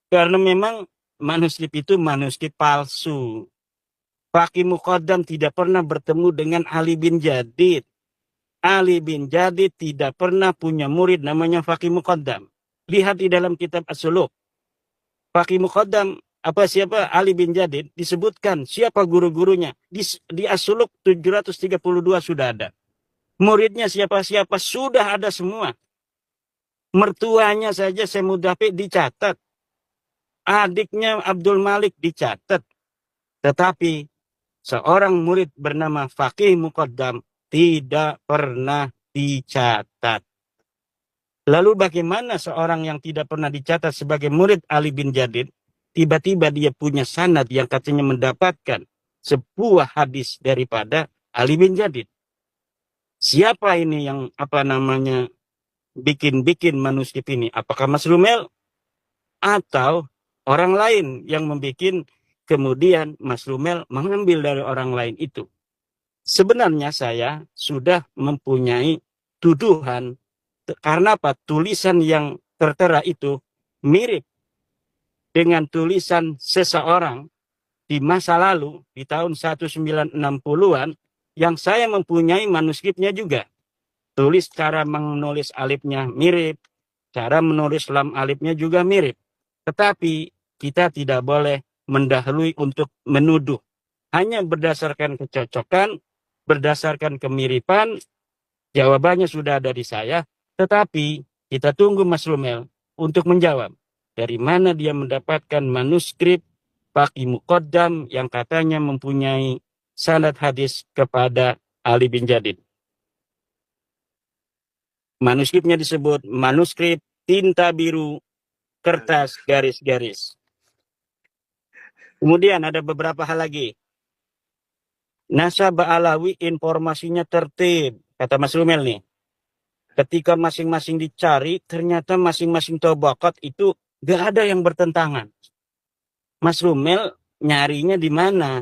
Karena memang manuskrip itu manuskrip palsu. Faqih Muqaddam tidak pernah bertemu dengan Ali bin Jadid. Ali bin Jadid tidak pernah punya murid namanya Faqih Muqaddam. Lihat di dalam kitab As-Suluk. Faqih Muqaddam siapa Ali bin Jadid disebutkan siapa guru-gurunya di As-Suluk 732 sudah ada. Muridnya siapa-siapa sudah ada semua. Mertuanya saja Semudafi dicatat. Adiknya Abdul Malik dicatat. Tetapi seorang murid bernama Faqih Muqaddam tidak pernah dicatat. Lalu bagaimana seorang yang tidak pernah dicatat sebagai murid Ali bin Jadid, tiba-tiba dia punya sanad yang katanya mendapatkan sebuah hadis daripada Ali bin Jadid? Siapa ini yang bikin manuskrip ini? Apakah Mas Rumel atau orang lain yang membuat, kemudian Mas Rumel mengambil dari orang lain itu? Sebenarnya saya sudah mempunyai tuduhan karena apa? Tulisan yang tertera itu mirip dengan tulisan seseorang di masa lalu di tahun 1960-an yang saya mempunyai manuskripnya juga. Cara menulis alifnya mirip, cara menulis lam alifnya juga mirip. Tetapi kita tidak boleh mendahului untuk menuduh. Hanya berdasarkan kecocokan, berdasarkan kemiripan, jawabannya sudah ada di saya. Tetapi kita tunggu Mas Rumel untuk menjawab. Dari mana dia mendapatkan manuskrip Faqih Muqaddam yang katanya mempunyai sanad hadis kepada Ali bin Jadid. Manuskripnya disebut manuskrip tinta biru kertas garis-garis. Kemudian ada beberapa hal lagi. Nasab Alawi informasinya tertib, kata Mas Rumel nih. Ketika masing-masing dicari, ternyata masing-masing tabaqat itu gak ada yang bertentangan. Mas Rumel nyarinya di mana?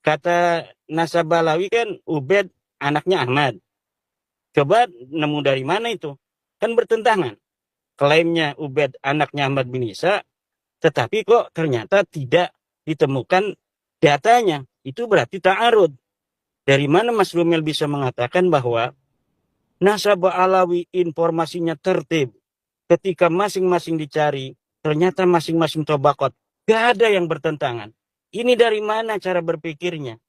Kata Nasab Alawi kan Ubed anaknya Ahmad. Coba nemu dari mana itu? Kan bertentangan. Klaimnya Ubed anaknya Ahmad bin Isa, tetapi kok ternyata tidak ditemukan datanya. Itu berarti ta'arud. Dari mana Mas Rumel bisa mengatakan bahwa Nasab Alawi informasinya tertib? Ketika masing-masing dicari, ternyata masing-masing tabaqat gak ada yang bertentangan. Ini dari mana cara berpikirnya?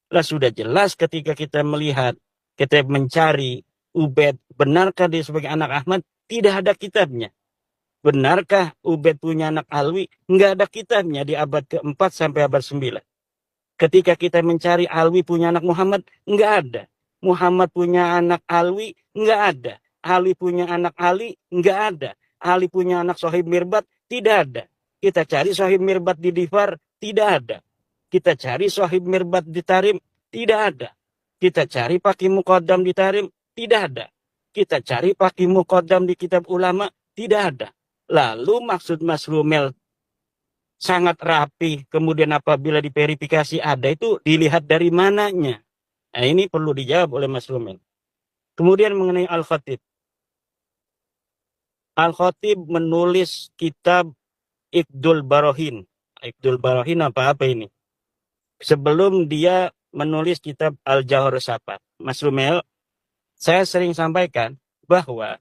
Lah sudah jelas ketika kita melihat, kita mencari Ubed, benarkah dia sebagai anak Ahmad? Tidak ada kitabnya. Benarkah Ubed punya anak Alwi? Enggak ada kitabnya di abad ke-4 sampai abad 9. Ketika kita mencari Alwi punya anak Muhammad, enggak ada. Muhammad punya anak Alwi, enggak ada. Ali punya anak Ali, enggak ada. Ali punya anak Sohib Mirbat, tidak ada. Kita cari Sohib Mirbat di Difar, tidak ada. Kita cari Sohib Mirbat di Tarim, tidak ada. Kita cari Faqih Muqaddam di Tarim, tidak ada. Kita cari Faqih Muqaddam di kitab ulama, tidak ada. Lalu maksud Mas Rumel sangat rapi, kemudian apabila diverifikasi ada, itu dilihat dari mananya. Nah, ini perlu dijawab oleh Mas Rumel. Kemudian mengenai Al-Khatib. Al-Khatib menulis kitab Iqdul Barohin. Iqdul Barohin apa ini? Sebelum dia menulis kitab Al-Jawhar Sapat. Mas Rumel, saya sering sampaikan bahwa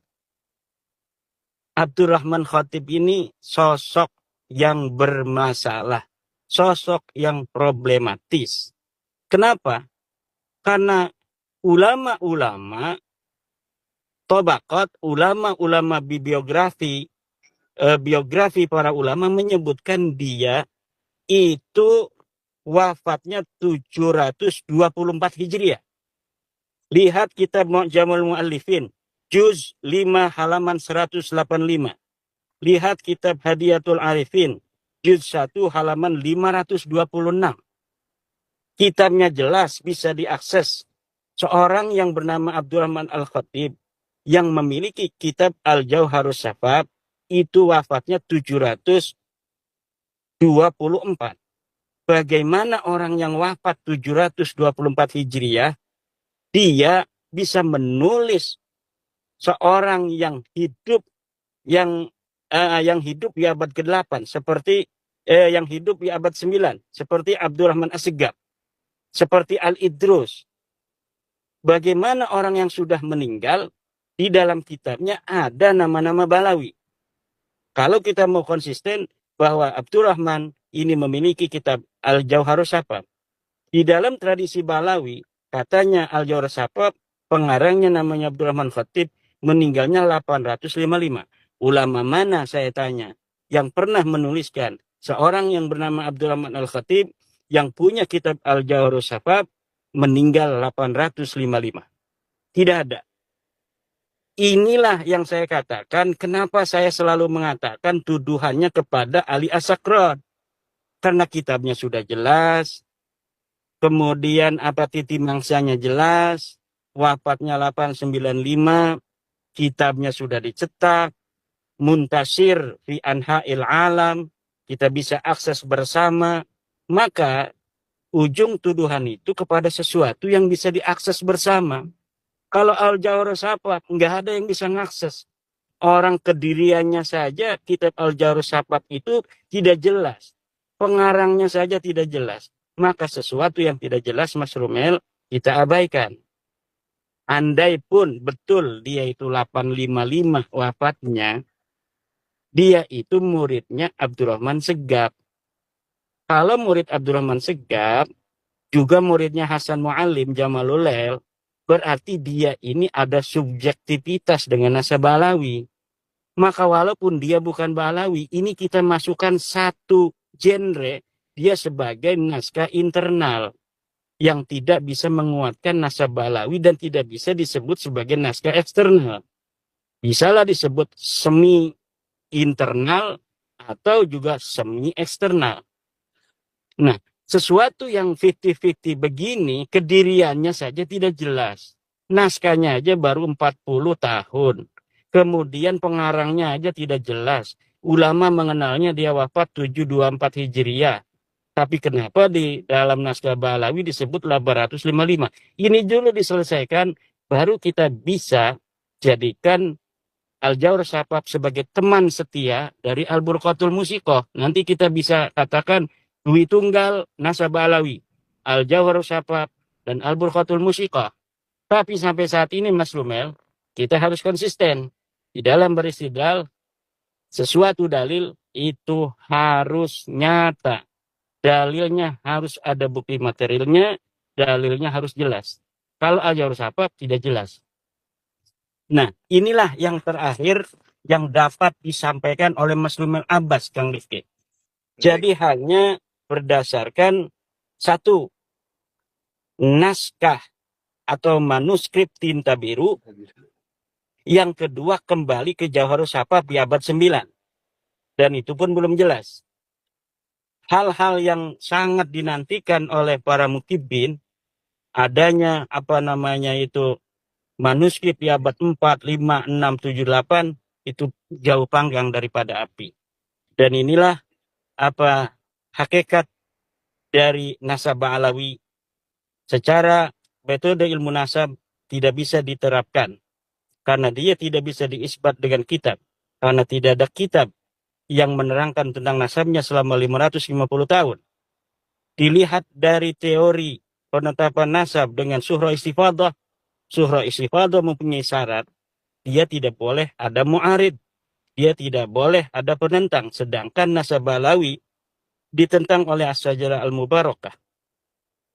Abdurrahman Khatib ini sosok yang bermasalah. Sosok yang problematis. Kenapa? Karena ulama-ulama tabaqat, ulama-ulama biografi para ulama menyebutkan dia itu wafatnya 724 Hijriah. Lihat kitab Mu'jamul Mu'allifin, juz 5 halaman 185. Lihat kitab Hadiyatul Arifin, juz 1 halaman 526. Kitabnya jelas bisa diakses. Seorang yang bernama Abdurrahman Al-Khatib yang memiliki kitab Al-Jawharus Safab itu wafatnya 724. Bagaimana orang yang wafat 724 Hijriah, dia bisa menulis seorang yang hidup, yang yang hidup di abad ke-8 seperti yang hidup di abad 9 seperti Abdurrahman As-Segaf, seperti Al-Idrus. Bagaimana orang yang sudah meninggal di dalam kitabnya ada nama-nama Balawi. Kalau kita mau konsisten bahwa Abdurrahman ini memiliki kitab Al-Jauharus Safaf, di dalam tradisi Balawi katanya Al-Jauharus Safaf pengarangnya namanya Abdurrahman Khatib, meninggalnya 855. Ulama mana, saya tanya, yang pernah menuliskan seorang yang bernama Abdurrahman Al-Khatib yang punya kitab Al-Jauharus Safaf meninggal 855? Tidak ada. Inilah yang saya katakan, kenapa saya selalu mengatakan tuduhannya kepada Ali As-Sakran. Karena kitabnya sudah jelas, kemudian apa titik mangsanya jelas, wafatnya 895, kitabnya sudah dicetak, muntasir fi anha'il alam, kita bisa akses bersama, maka ujung tuduhan itu kepada sesuatu yang bisa diakses bersama. Kalau Al-Jauharus Safaf, nggak ada yang bisa mengakses. Orang kediriannya saja, kitab Al-Jauharus Safaf itu tidak jelas. Pengarangnya saja tidak jelas. Maka sesuatu yang tidak jelas, Mas Rumel, kita abaikan. Andai pun betul dia itu 855 wafatnya, dia itu muridnya Abdurrahman Segaf. Kalau murid Abdurrahman Segaf, juga muridnya Hasan Mu'alim, Jamalulail, berarti dia ini ada subjektivitas dengan naskah Balawi. Maka walaupun dia bukan Balawi, ini kita masukkan satu genre, dia sebagai naskah internal yang tidak bisa menguatkan naskah Balawi dan tidak bisa disebut sebagai naskah eksternal. Bisalah disebut semi internal atau juga semi eksternal. Nah, sesuatu yang 50-50 begini, kediriannya saja tidak jelas. Naskahnya aja baru 40 tahun. Kemudian pengarangnya aja tidak jelas. Ulama mengenalnya dia wafat 724 Hijriah. Tapi kenapa di dalam naskah Balawi disebut 855? Ini dulu diselesaikan, baru kita bisa jadikan Al-Jauharus Safaf sebagai teman setia dari Al-Burqatul Musiqah. Nanti kita bisa katakan Dwi Tunggal naskah Balawi, Al-Jauharus Safaf dan Al-Burqatul Musiqah. Tapi sampai saat ini Mas Lumel, kita harus konsisten di dalam beristidlal. Sesuatu dalil itu harus nyata. Dalilnya harus ada bukti materialnya, dalilnya harus jelas. Kalau Al-Jauharus Safaf tidak jelas. Nah, inilah yang terakhir yang dapat disampaikan oleh Mas Lumel Abbas, Kang Rifki. Jadi hanya berdasarkan satu naskah atau manuskrip tinta biru, yang kedua kembali ke Jauharus Safaf di abad 9. Dan itu pun belum jelas. Hal-hal yang sangat dinantikan oleh para mukibin, adanya manuskrip di abad 4, 5, 6, 7, 8, itu jauh panggang daripada api. Dan inilah hakikat dari nasab Balawi. Secara metode ilmu nasab tidak bisa diterapkan. Karena dia tidak bisa diisbat dengan kitab. Karena tidak ada kitab yang menerangkan tentang nasabnya selama 550 tahun. Dilihat dari teori penetapan nasab dengan surah istifadah. Surah istifadah mempunyai syarat. Dia tidak boleh ada mu'arid. Dia tidak boleh ada penentang. Sedangkan nasab Balawi ditentang oleh As-Sajarah Al-Mubarakah.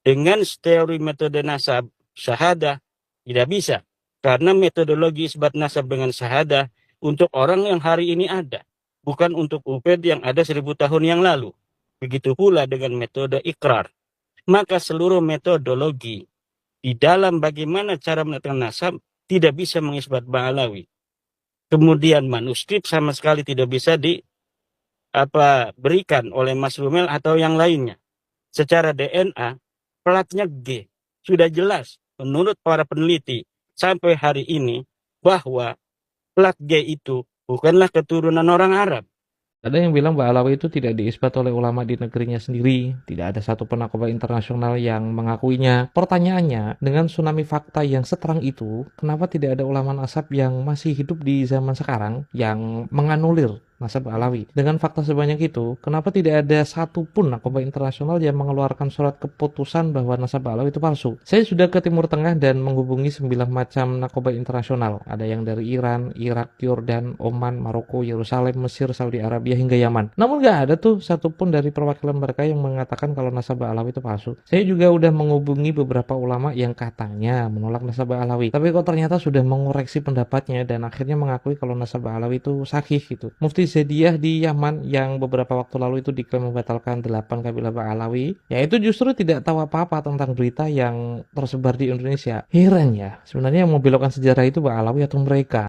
Dengan teori metode nasab syahadah tidak bisa. Karena metodologi isbat nasab dengan syahadah untuk orang yang hari ini ada. Bukan untuk Ubaid yang ada 1000 tahun yang lalu. Begitu pula dengan metode ikrar. Maka seluruh metodologi di dalam bagaimana cara menetapkan nasab tidak bisa mengisbat Balawi. Kemudian manuskrip sama sekali tidak bisa berikan oleh Mas Rumel atau yang lainnya. Secara DNA, platnya G. Sudah jelas menurut para peneliti sampai hari ini bahwa plat G itu bukanlah keturunan orang Arab. Ada yang bilang Ba'alawi itu tidak diisbat oleh ulama di negerinya sendiri, tidak ada satu penakobah internasional yang mengakuinya. Pertanyaannya, dengan tsunami fakta yang seterang itu, kenapa tidak ada ulama nasab yang masih hidup di zaman sekarang yang menganulir nasabah Alawi. Dengan fakta sebanyak itu, kenapa tidak ada satupun nasabah internasional yang mengeluarkan surat keputusan bahwa nasabah Alawi itu palsu? Saya sudah ke Timur Tengah dan menghubungi 9 macam nasabah internasional. Ada yang dari Iran, Irak, Yordan, Oman, Maroko, Yerusalem, Mesir, Saudi Arabia, hingga Yaman. Namun nggak ada tuh satupun dari perwakilan mereka yang mengatakan kalau nasabah Alawi itu palsu. Saya juga udah menghubungi beberapa ulama yang katanya menolak nasabah Alawi, tapi kok ternyata sudah mengoreksi pendapatnya dan akhirnya mengakui kalau nasabah Alawi itu sahih gitu. Mufti Zaidiyah di Yaman yang beberapa waktu lalu itu diklaim membatalkan 8 kabilah Alawi, ya itu justru tidak tahu apa-apa tentang berita yang tersebar di Indonesia. Heran ya, sebenarnya yang membelokkan sejarah itu Alawi atau mereka?